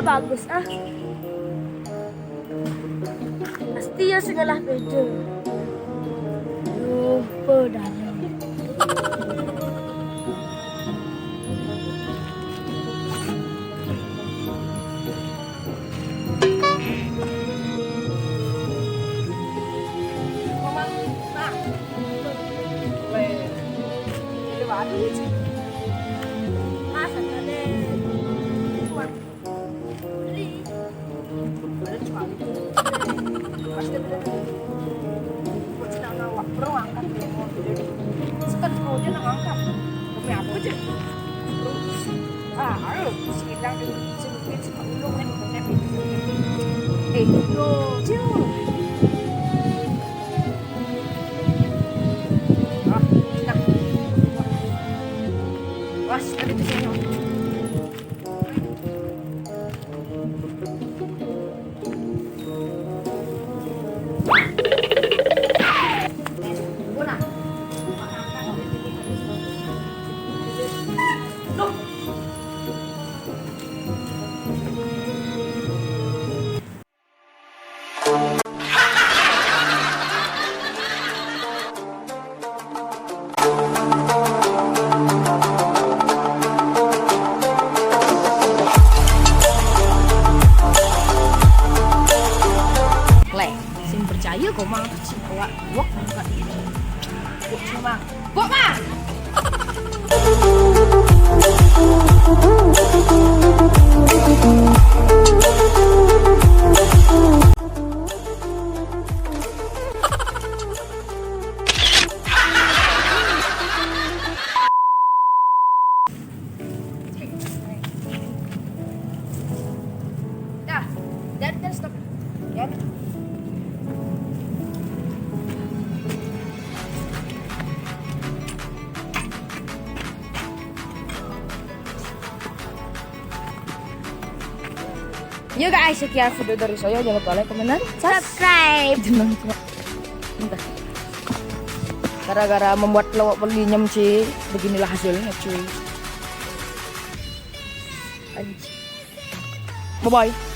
Bagus pasti ya segala beda lupa dalam mama nah ini bagus masa ada cuma percaya kok mang sing kuat wok enggak cuma kok mang dah dan stop ya. Ya guys, sekian video dari saya. Jangan lupa like, komen, dan subscribe. Gara-gara membuat lawak berlinyam sih, beginilah hasilnya cuy. Bye bye.